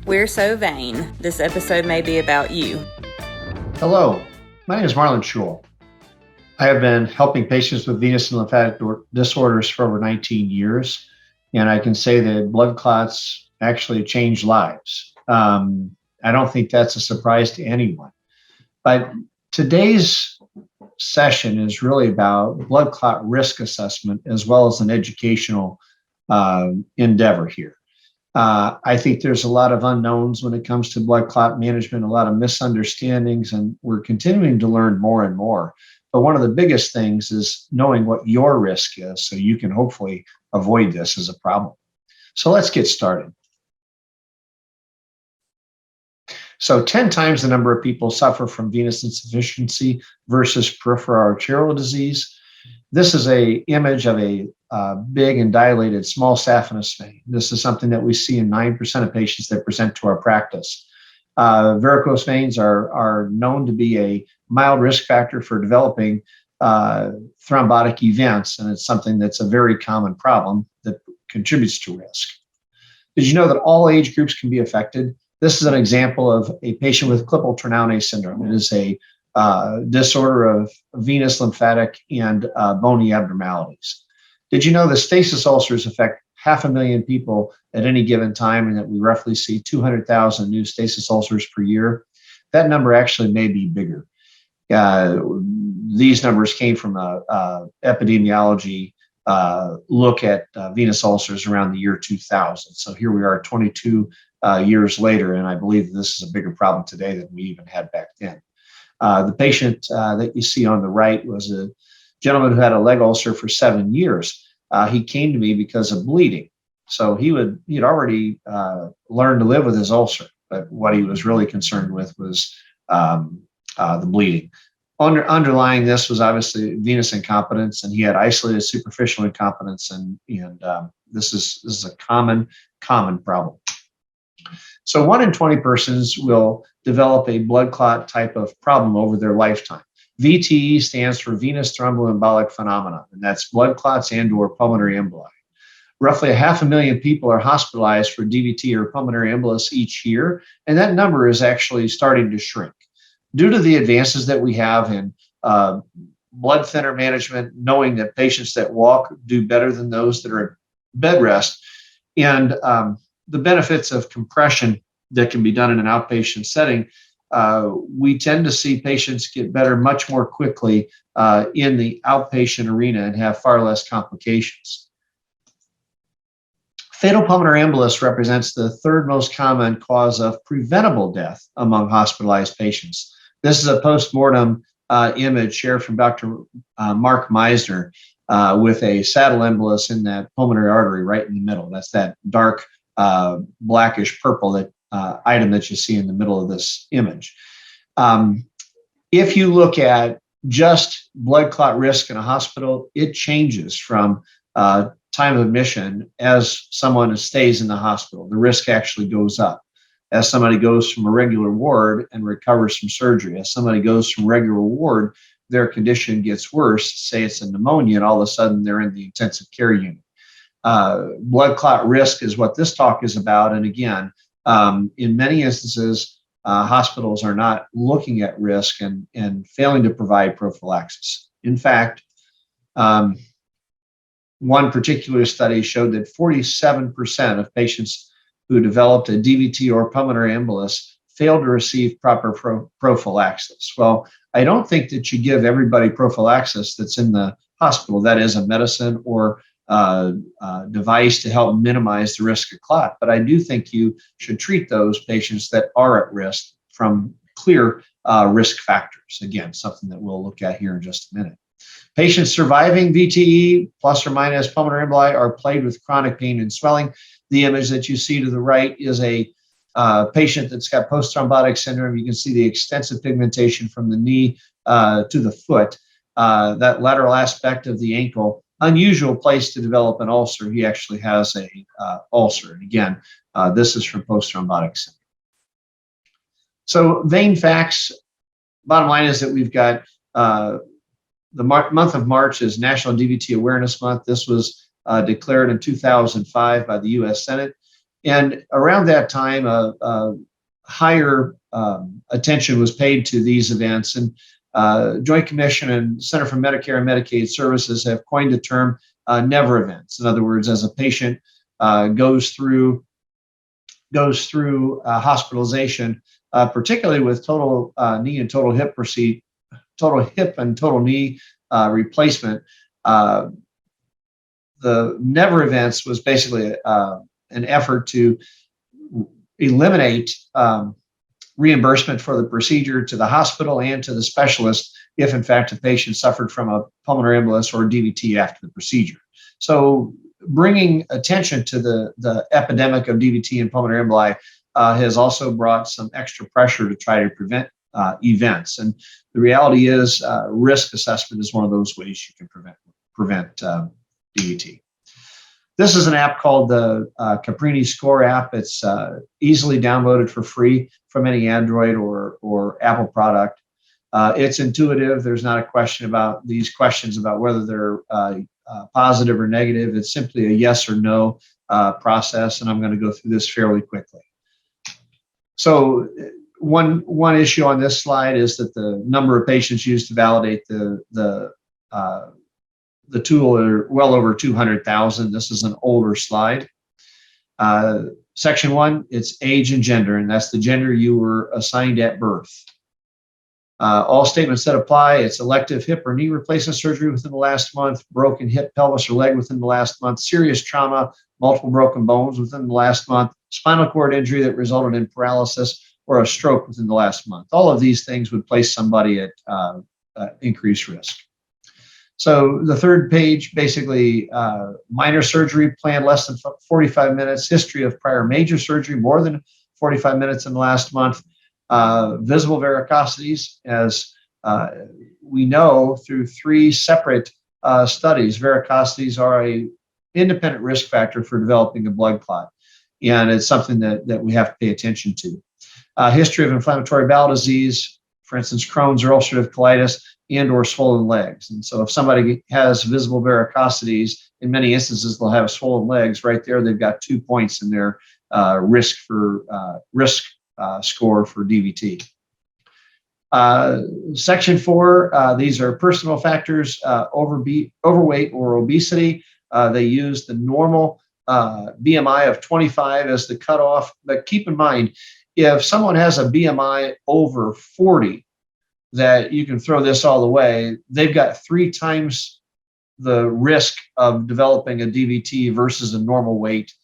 We're so vain. This episode may be about you. Hello, my name is Marlon Schul. I have been helping patients with venous and lymphatic disorders for over 19 years, and I can say that blood clots actually change lives. I don't think that's a surprise to anyone. But today's session is really about blood clot risk assessment as well as an educational endeavor here. I think there's a lot of unknowns when it comes to blood clot management, a lot of misunderstandings, and we're continuing to learn more and more. But one of the biggest things is knowing what your risk is so you can hopefully avoid this as a problem. So let's get started. So 10 times the number of people suffer from venous insufficiency versus peripheral arterial disease. This is an image of a big and dilated small saphenous vein. This is something that we see in 9% of patients that present to our practice. Varicose veins are known to be a mild risk factor for developing thrombotic events, and it's something that's a very common problem that contributes to risk. Did you know that all age groups can be affected? This is an example of a patient with Klippel-Trenaunay syndrome. It is a disorder of venous, lymphatic, and bony abnormalities. Did you know that stasis ulcers affect 500,000 people at any given time, and that we roughly see 200,000 new stasis ulcers per year? That number actually may be bigger. These numbers came from a epidemiology look at venous ulcers around the year 2000. So here we are 22 years later, and I believe this is a bigger problem today than we even had back then. The patient that you see on the right was a gentleman who had a leg ulcer for 7 years. He came to me because of bleeding. So he had already learned to live with his ulcer, but what he was really concerned with was the bleeding. Underlying this was obviously venous incompetence, and he had isolated superficial incompetence, and this is a common problem. So 1 in 20 persons will develop a blood clot type of problem over their lifetime. VTE stands for venous thromboembolic phenomena, and that's blood clots and/or pulmonary emboli. Roughly 500,000 people are hospitalized for DVT or pulmonary embolus each year, and that number is actually starting to shrink. Due to the advances that we have in blood thinner management, knowing that patients that walk do better than those that are at bed rest, and the benefits of compression that can be done in an outpatient setting, we tend to see patients get better much more quickly in the outpatient arena and have far less complications. Fatal pulmonary embolus represents the third most common cause of preventable death among hospitalized patients. This is a post-mortem image shared from Dr. Mark Meisner with a saddle embolus in that pulmonary artery right in the middle. That's that dark blackish purple item that you see in the middle of this image. If you look at just blood clot risk in a hospital, it changes from time of admission as someone stays in the hospital. The risk actually goes up. As somebody goes from a regular ward and recovers from surgery, as somebody goes from regular ward, their condition gets worse. Say it's a pneumonia, and all of a sudden they're in the intensive care unit. Blood clot risk is what this talk is about. And again, in many instances, hospitals are not looking at risk and failing to provide prophylaxis. In fact, one particular study showed that 47% of patients who developed a DVT or pulmonary embolus failed to receive proper prophylaxis. Well, I don't think that you give everybody prophylaxis that's in the hospital. That is a medicine or device to help minimize the risk of clot. But I do think you should treat those patients that are at risk from clear risk factors. Again, something that we'll look at here in just a minute. Patients surviving VTE plus or minus pulmonary emboli are plagued with chronic pain and swelling. The image that you see to the right is a patient that's got post-thrombotic syndrome. You can see the extensive pigmentation from the knee to the foot. That lateral aspect of the ankle, unusual place to develop an ulcer. He actually has a ulcer. And again, this is from post-thrombotic syndrome. So vein facts, bottom line is that we've got the month of March is National DVT Awareness Month. This was declared in 2005 by the U.S. Senate. And around that time, higher attention was paid to these events. And Joint Commission and Center for Medicare and Medicaid Services have coined the term never events. In other words, as a patient goes through hospitalization, particularly with total knee and total hip and total knee replacement, the never events was basically an effort to eliminate reimbursement for the procedure to the hospital and to the specialist if, in fact, a patient suffered from a pulmonary embolus or DVT after the procedure. So bringing attention to the epidemic of DVT and pulmonary emboli has also brought some extra pressure to try to prevent events. And the reality is risk assessment is one of those ways you can prevent DVT. This is an app called the Caprini Score app. It's easily downloaded for free from any Android or Apple product. It's intuitive. There's not a question about these questions about whether they're positive or negative. It's simply a yes or no process, and I'm going to go through this fairly quickly. So one issue on this slide is that the number of patients used to validate the tool are well over 200,000. This is an older slide. Section 1, it's age and gender, and that's the gender you were assigned at birth. All statements that apply, it's elective hip or knee replacement surgery within the last month, broken hip, pelvis, or leg within the last month, serious trauma, multiple broken bones within the last month, spinal cord injury that resulted in paralysis, or a stroke within the last month. All of these things would place somebody at increased risk. So the third page, basically minor surgery planned less than 45 minutes, history of prior major surgery more than 45 minutes in the last month, visible varicosities, as we know through 3 separate studies, varicosities are an independent risk factor for developing a blood clot. And it's something that we have to pay attention to. History of inflammatory bowel disease, for instance, Crohn's or ulcerative colitis, and or swollen legs. And so if somebody has visible varicosities, in many instances, they'll have swollen legs. Right there, they've got 2 points in their risk score for DVT. Section 4, these are personal factors, overweight or obesity. They use the normal BMI of 25 as the cutoff. But keep in mind, if someone has a BMI over 40, that you can throw this all the way, they've got 3 times the risk of developing a DVT versus a normal weight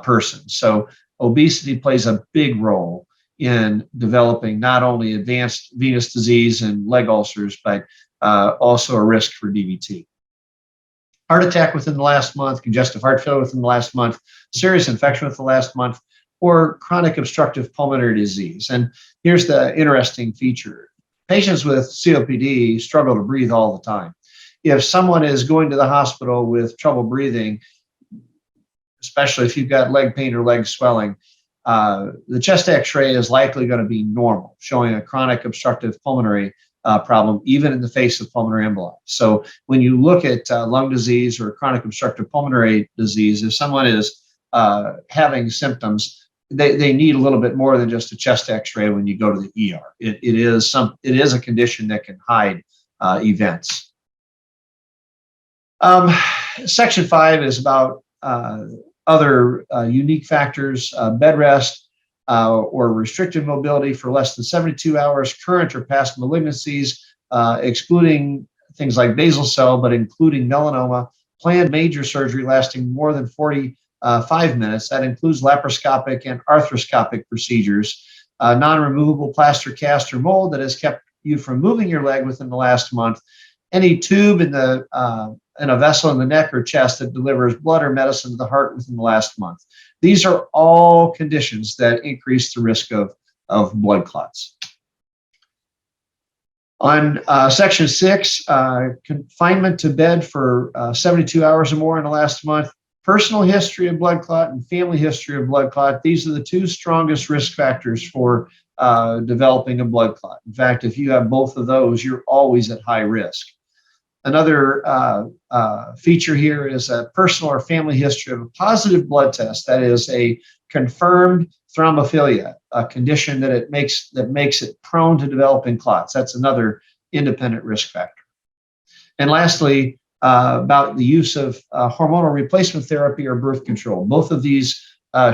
person. So obesity plays a big role in developing not only advanced venous disease and leg ulcers, but also a risk for DVT. Heart attack within the last month, congestive heart failure within the last month, serious infection within the last month, or chronic obstructive pulmonary disease. And here's the interesting feature. Patients with COPD struggle to breathe all the time. If someone is going to the hospital with trouble breathing, especially if you've got leg pain or leg swelling, the chest x-ray is likely going to be normal, showing a chronic obstructive pulmonary problem, even in the face of pulmonary emboli. So when you look at lung disease or chronic obstructive pulmonary disease, if someone is having symptoms, they need a little bit more than just a chest x-ray when you go to the ER. It is a condition that can hide events. Section 5 is about other unique factors, bed rest or restricted mobility for less than 72 hours, current or past malignancies, excluding things like basal cell, but including melanoma, planned major surgery lasting more than 45 minutes. That includes laparoscopic and arthroscopic procedures, non-removable plaster cast or mold that has kept you from moving your leg within the last month, any tube in a vessel in the neck or chest that delivers blood or medicine to the heart within the last month. These are all conditions that increase the risk of blood clots. On section 6, confinement to bed for 72 hours or more in the last month, personal history of blood clot and family history of blood clot. These are the 2 strongest risk factors for developing a blood clot. In fact, if you have both of those, you're always at high risk. Another feature here is a personal or family history of a positive blood test. That is a confirmed thrombophilia, a condition that makes it prone to developing clots. That's another independent risk factor. And lastly, about the use of hormonal replacement therapy or birth control. Both of these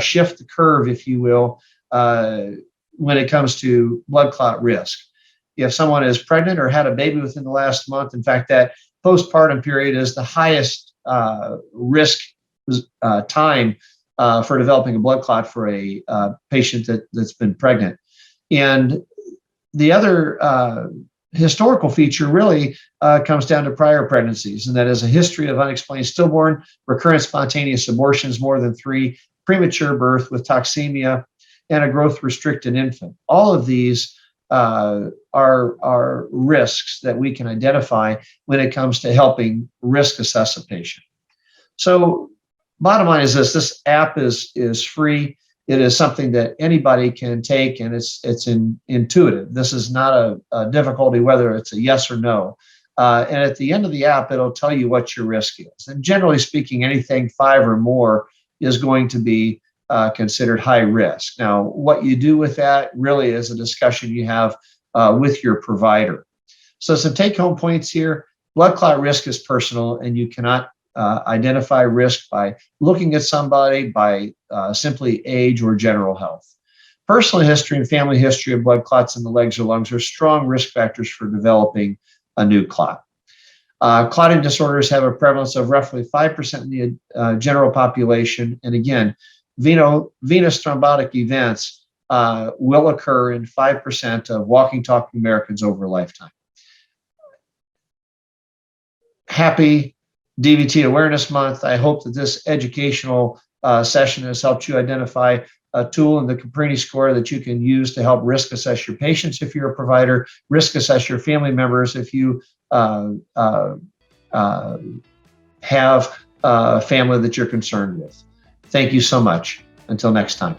shift the curve, if you will, when it comes to blood clot risk. If someone is pregnant or had a baby within the last month, in fact, that postpartum period is the highest risk time for developing a blood clot for a patient that's been pregnant. And the other historical feature really comes down to prior pregnancies, and that is a history of unexplained stillborn, recurrent spontaneous abortions, more than 3, premature birth with toxemia, and a growth-restricted infant. All of these are risks that we can identify when it comes to helping risk assess a patient. So bottom line is this app is free. It is something that anybody can take, and it's intuitive. This is not a difficulty, whether it's a yes or no. And at the end of the app, it'll tell you what your risk is. And generally speaking, anything 5 or more is going to be considered high risk. Now, what you do with that really is a discussion you have with your provider. So some take-home points here. Blood clot risk is personal, and you cannot identify risk by looking at somebody, by simply age or general health. Personal history and family history of blood clots in the legs or lungs are strong risk factors for developing a new clot. Clotting disorders have a prevalence of roughly 5% in the general population. And again, venous thrombotic events will occur in 5% of walking, talking Americans over a lifetime. Happy DVT Awareness Month. I hope that this educational session has helped you identify a tool in the Caprini score that you can use to help risk assess your patients if you're a provider, risk assess your family members if you have a family that you're concerned with. Thank you so much. Until next time.